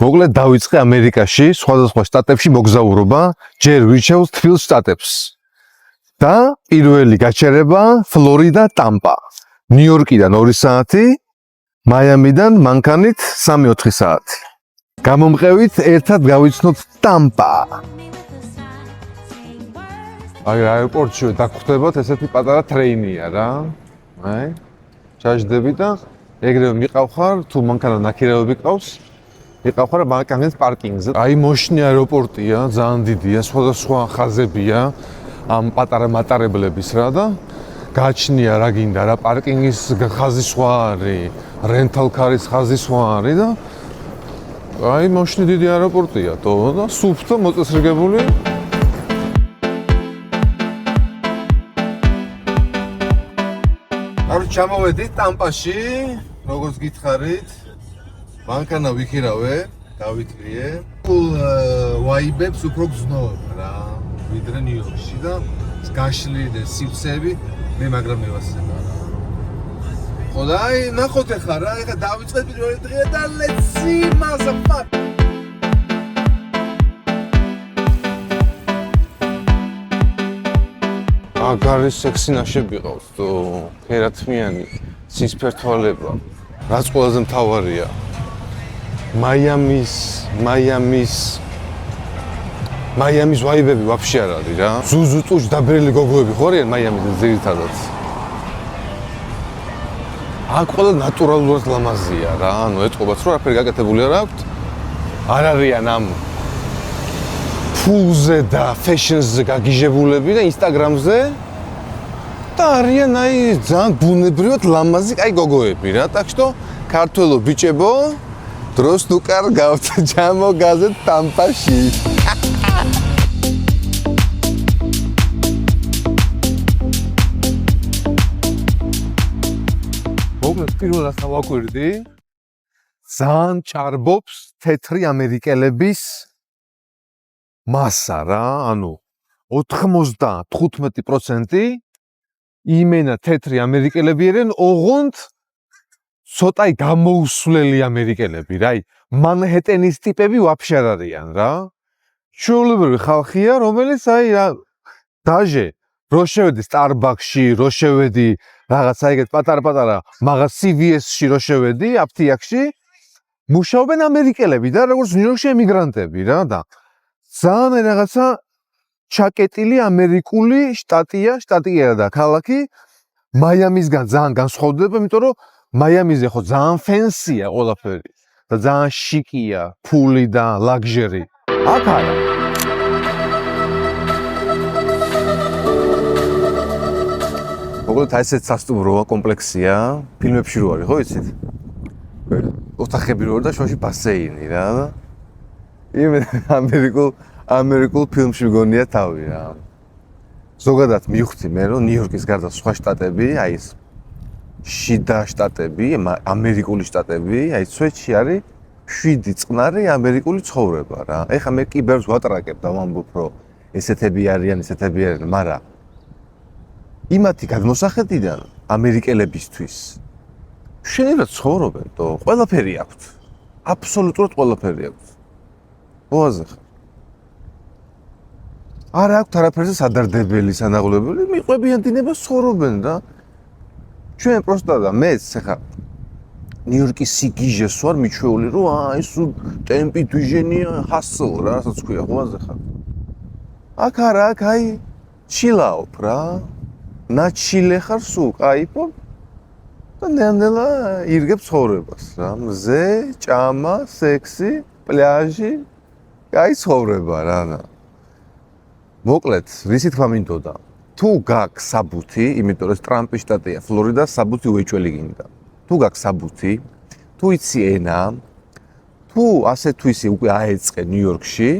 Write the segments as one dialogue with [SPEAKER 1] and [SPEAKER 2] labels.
[SPEAKER 1] მოკლედ დავიწყე ამერიკაში, სხვადასხვა შტატებში მოგზაურობა, ჯერ ვირჩევ თბილ შტატებს. და პირველი გაჩერება ფლორიდა ტამპა. ნიუ-იორკიდან 2 საათი, მაიამიდან მანქანით 3-4 საათი. გამომყევით ერთად გავიცნოთ ტამპა. აი აეროპორტში დაგხვდებათ, ესეთი პატარა ტრეინია რა. აი ჩაჯდები და ეგრევე მიყავხარ, თუ მანქანა ნაქირავები ყავს, მიყავხარ მანქანის პარკინგზე. აი მოშნი აეროპორტია, ძალიან დიდია, სხვადასხვა ხაზებია ამ პატარა მატარებლების რა და გაჩნია რა გინდა რა, პარკინგის ხაზი სხვა არის, რენტალ ქარის ხაზი სხვა არის და აი მოშნი დიდი აეროპორტია თო და სუფთა მოწესრიგებული. ჩამოვედით ტამპაში, როგორც გითხარით, მანქანა ვიქირავე, დავიტყვიე. ვაიბებს უფრო გზნობ რა, ვიდრე ნიუ-იორკში და გაშლილი და სივრცეები მე მაგრამ მევასება რა. ხო და აი ნახოთ ახლა რა, ეხლა დავიწყეთ პირველი დღე და let's see motherfucker. აგარი სექსი ნაშები ყავს თუ ფერათმიანი ცისფერთვალება რაც ყველაზე მთავარია მაიამის ვაიბები ვაფშე არ არის რა ზუზუწუჯ დაბრელი გოგოები ხო არიან მაიამის ძირითადად აქ ყველა ნატურალურად ლამაზია რა ანუ ეთყობაც რომ არაფერი გაკეთებული არ აქვს არ არიან ამ ფულზე და ფეშენზე გაგიჟებულები და ინსტაგრამზე და არიან აი ძალიან ბუნებრივად ლამაზი კაი გოგოები რა так что ქართველო ბიჭებო დროს თუ კარგავთ ჩამოგაზეთ ტამპაში მოგეთ პირველად დავაკვირდი ძალიან ჭარბობს თეთრი ამერიკელების მასა რა, ანუ 95% იმენა თეთრი ამერიკელები არიან, ოღონდ ცოტაი გამოუსვლელი ამერიკელები, რა, მანჰეტენის ტიპები ვაფშე არ არიან რა. ჩვეულებრივი ხალხია, რომელიც აი რა დაჟე რო შევედი Starbucks-ში, რო შევედი რაღაცა ეგეთ პატარ-პატარა მაღაზ CVS-ში რო შევედი, აფთიაქში, მუშაობენ ამერიკელები და როგორც ნიუ-იორკში ემიგრანტები რა და ძალიან რაღაცა ჩაკეტილი ამერიკული შტატია და ქალაქი მაიამისგან ძალიან განსხვავდება, იმიტომ რომ მაიამიზე ხო ძალიან ფენსია ყველაფერი და ძალიან შიკია, ფული და ლაგჟერი. აქ არა. მოკლედ ესეც სასტუმროა კომპლექსია, ფილმებში რო არის, ხო იცით? ოთახები რო და შუაში ბასეინი რა და ამერიკულ ფილმში მგონია თავი რა. ზოგადად მივხვდი მე რომ ნიუ-იორკის გარდა სხვა შტატები, აი ეს შიდა შტატები, ამერიკული შტატები, აი სვეტში არის 7 წყნარი ამერიკული ცხოვრება რა. ეხლა მე კი ბევრს ვატრაკებ და ვამბობ რომ ესეთები არიან, მაგრამ იმათი გადმოსახედიდან ამერიკელებისთვის შეიძლება ცხოვრობენ და ყველაფერი აქვთ. აბსოლუტურად ყველაფერი აქვთ. ბოაზე ხარ. არ აქვს არაფერზე სადარდებელი, სანაღვლებელი, მიყვებიან დინება ცხოვრობენ და ჩვენ პროსტა და მეც ხა ნიუ-იორკის სიგიჟეს ვარ მიჩვეული რომ აი სულ ტემპი დვიჟენია ჰასლ რა რასაც ქვია ბოაზე ხარ. აქ არა, აქ აი ჩილაობ რა. ნაჩილე ხარ სულ კაიფობ და ნელ-ნელა ირგებ ცხოვრებას რა. მზე, ჭამა, სექსი, პლაჟი კაი ცხოვრება რა. მოკლედ, რისი თქმა მინდოდა? თუ გაქვს საბუთი, იმიტომ რომ ტრამპის შტატია, ფლორიდა საბუთი უეჭველი გინდა. თუ გაქვს საბუთი, თუ იცი ენა, თუ ასე თუ ისე უკვე აეწყე ნიუ-იორკში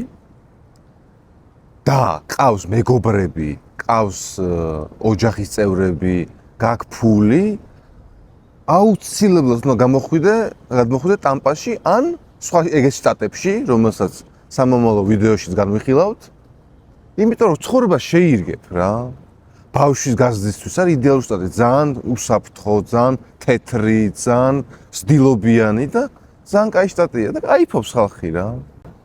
[SPEAKER 1] და ყავს მეგობრები, ყავს ოჯახის წევრები, გაქვს ფული, აუცილებლად უნდა გამოხვიდე ტამპაში ან სხვა ეგეთ შტატებში, რომელსაც სამომავლო ვიდეოშიც განვიხილავთ. იმიტომ რომ ცხოვრება შეირგებ რა. ბავშვის გაზრდისთვის არის იდეალური შტატი, ძალიან უსაფრთხო, ძალიან თეთრი, ძალიან სდილობიანი და ძალიან კაი შტატია და кайფობს ხალხი რა.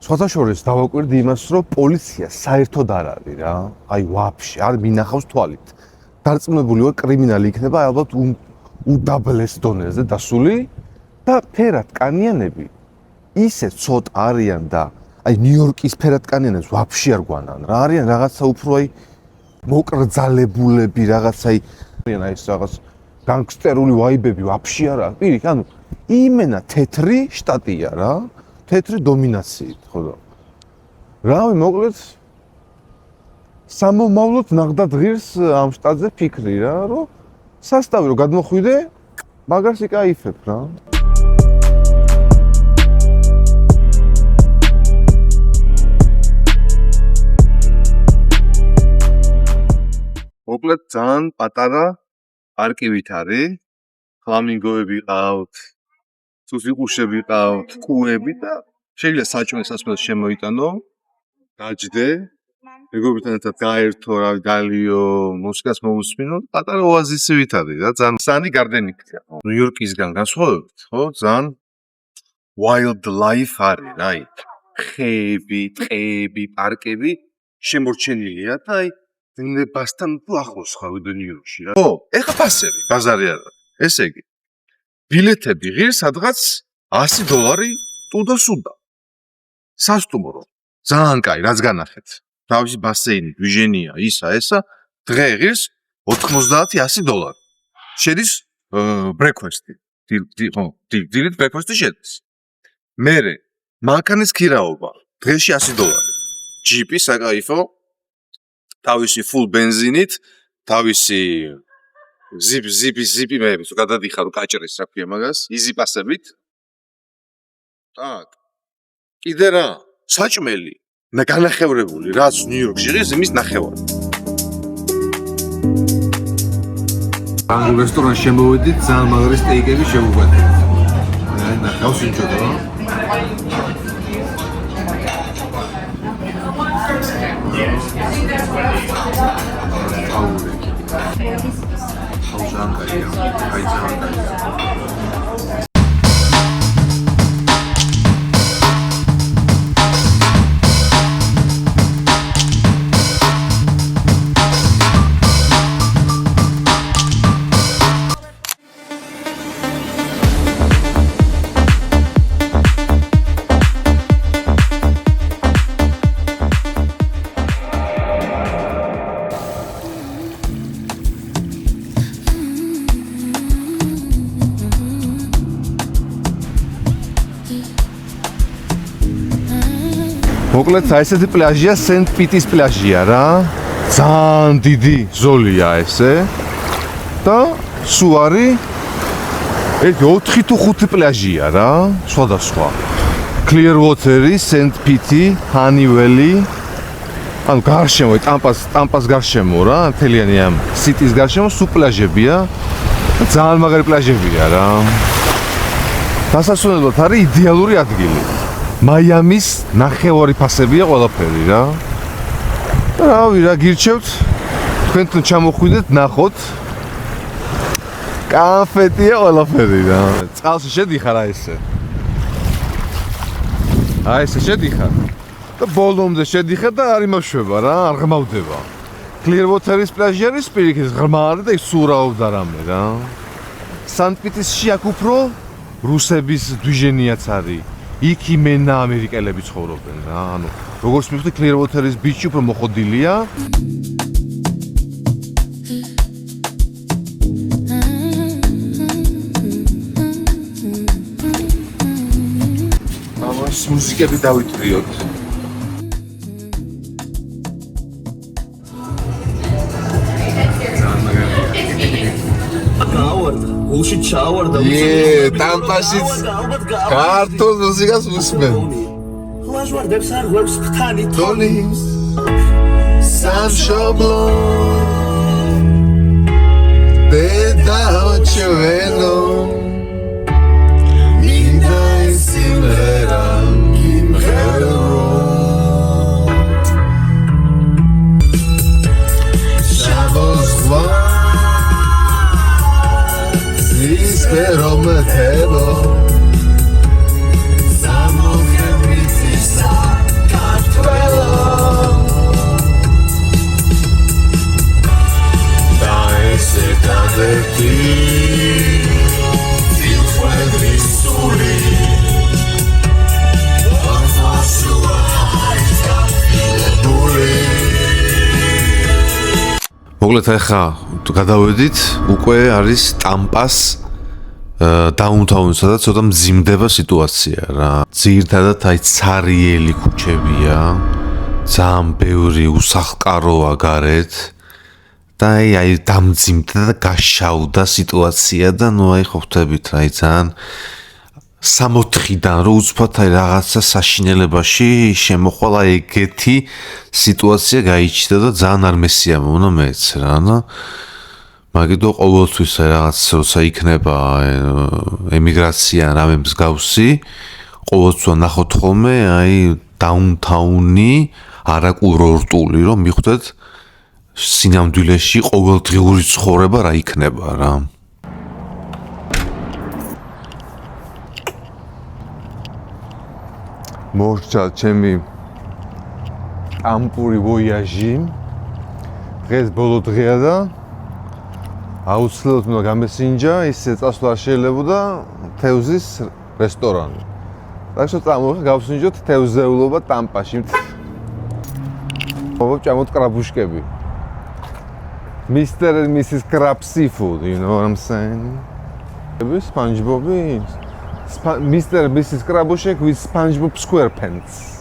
[SPEAKER 1] სხვათა შორის დავაკვირდი იმას, რომ პოლიცია საერთოდ არ არის რა. აი ვაფშე, არ მინახავს თვალით. დარწმუნებული ვარ, კრიმინალი იქნება ალბათ უდაბლეს დონეზე დასული და ფერადკანიანები ისე ცოტ არიან და აი ნიუ-იორკის ფერადკანიანებს ვაფშე არ გვანან რა. არიან რაღაცა უფრო აი მოკრძალებულები, რაღაცა არიან აი ეს რაღაც განგსტერული ვაიბები ვაფშე არა. პირიქით, ანუ იმენა თეთრი შტატია რა. თეთრი დომინაციით, ხო და. რავი, მოკლედ სამომავლოდ ნახდად ღირს ამ შტატზე ფიქრი რა, რომ სასტავი რომ გადმოხვიდე, მაგას იკაიფებ რა. მოკლედ ძალიან პატარა პარკივით არის, ფლამინგოები ყავთ, სუსიყუშები ყავთ, კუები და შეიძლება საჭმელ სასმელს შემოიტანო, დაჯდე, მეგობრებთან ერთად გაერთო, რავი, გალიო, მუსიკას მოусმინო, პატარა ოაზისივით არის რა, ძალიან სანი გარდენიქია. ნიუ-იორკისგან განსხვავებით, ხო, ძალიან wild life არის რა, აი, ხეები, ტყეები, პარკები შემორჩენილია და აი დინებასთან ახლოს ხავდე ნიუ-იორკში რა. ხო, ეხა ფასები, ბაზარი არა. ესე იგი, ბილეთები ღირ სადღაც $100 თუ და სუდა. სასტუმრო. ძალიან კაი, რაც განახეთ. თავისი ბასეინი, დვიჟენია, ისა, ესა, დღე ღირს $90-100. შედის ბრექვესტი. დილით ბრექვესტი შედის. მერე მანქანის ქირაობა, დღეში $100. ჯიპი საკაიფო, თავისი full бенზინით, თავისი ზიპი მე გადადიხარო კაჭრის რა ქვია მაგას, easy pass-ებით. так. კიდე რა, საჭმელი, მე განახევრებული, რაც ნიუ-იორკში ღირს იმის ნახევარი. ამ რესტორანში შემოვედით, ძალიან მაგარი სტეიკები შევუგვადეთ. აი, ნახავს ინჯოდა რა. მოკლედ ესეთი პლაჟია, სენტ-პიტის პლაჟია რა. ძალიან დიდი ზოლია ესე. და სულ არის 4 თუ 5 პლაჟია რა, სხვადასხვა. Clearwater-ი, სენტ-პიტი, ჰანიველი. ანუ გარშემო, ტამპას გარშემო რა, მთლიანი ამ სიტის გარშემო სულ პლაჟებია. ძალიან მაგარი პლაჟებია რა. დასასვენებლად არის იდეალური ადგილი. მაიამის ნახევარი ფასებია ყველაფერი რა. რავი რა გირჩევთ, თქვენ ჩამოხვიდეთ, ნახოთ. კანფეტია ყველაფერი რა. წყალში შედიხარ აი ესე. აი ესე შედიხარ. და ბოლომდე შედიხარ და არ იმაშვება რა, არ ღმავდება. Clearwater-ის პლაჟი არის პირიქით ღრმა არის და ის სურავდა რამე რა. სანტ-პიტერსში აქ უფრო რუსების დვიჟენიაც არის. იქ იმენა ამერიკელები ცხოვრობენ რა. ანუ როგორც მივხვდი, Clearwater-ის ბიჩი უფრო მოხოდილია. ამას მუსიკები დავითრიოთ.
[SPEAKER 2] გულში ჩავარდა
[SPEAKER 1] ტამპაშიც ქართულ მუსიკას უსმენ.
[SPEAKER 2] ლაჟვარდებს არღვევს ფთანი
[SPEAKER 1] თოლის სამშობლო დედაჩვენო მინდა სიმღერა იმღერო შაბოსვა Spero me tebo მოკლედ ახლა გადავედით, უკვე არის ტამპას დაუნთაუნსა და ცოტა მძიმდება სიტუაცია რა. ძირითადად აი ცარიელი ქუჩებია, ძალიან ბევრი უსახლკაროა გარეთ და აი დამძიმდა და გაშავდა სიტუაცია და ნუ აი ხო ხვდებით რა, ძალიან 64-დან რო უცბად აი რაღაცა საშინელებაში შემოხვალა ეგეთი სიტუაცია გაიჩნდა და ძალიან არ მესიამოვნა მეც რა და მაგიტო ყოველთვის აი რაღაც როცა იქნება ემიგრაცია რამე მსგავსი ყოველთვის ნახოთ ხოლმე აი დაუნთაუნი არაკურორტული რომ მიხვდეთ სინამდვილეში ყოველდღიური ცხოვრება რა იქნება რა. მორჩა ჩემი ტამპური ვოიაჟი დღეს ბოლო დღეა და აუცილებლად უნდა გამესინჯა ისე წასვლა შეიძლებოდა თევზის რესტორანი. так что წამოვიხე გავსინჯოთ თევზეულობა ტამპაში. ჭამოთ კრაბუშკები. Mr. and Mrs. Crab Seafood, you know what I'm saying? SpongeBob, Mr. and Mrs. Krabushek with SpongeBob SquarePants.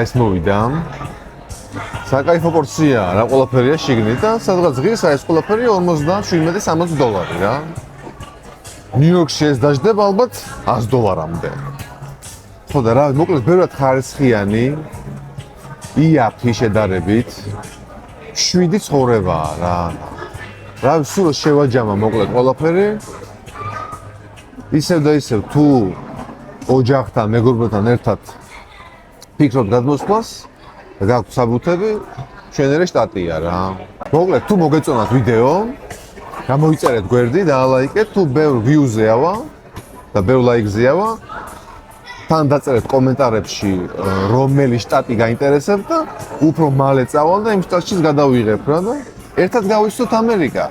[SPEAKER 1] ეს მოვიდა. საკაიფო პორცია რა ყველაფერია შიგნით და სადღაც ღირს ეს ყველაფერი $47-60 რა. ნიუ-იორკში ეს დაждდება ალბათ $100-მდე. ხო და რა, მოკლედ ბევრად ხარისხიანი იაფი შედარებით 7 ცხოვრებაა რა. რა სულ შევაჯამა მოკლედ ყველაფერი. ისევ და ისევ თუ ოჯახთან, მეგობრებთან ერთად ფიქრობთ გადმოსვლას და გაქვთ საბუთები, ჩვენერე შტატია რა. მოკლედ თუ მოგეწონათ ვიდეო, გამოიწერეთ გვერდი და ლაიკეთ, თუ ბევრ ვიუზე ავა და ბევრ ლაიქზე ავა, თან დაწერეთ კომენტარებში რომელი შტატი გაინტერესებთ და უფრო მალე წავალ და იმ შტატშიც გადავიღებ რა და ერთად გავისვოთ ამერიკა.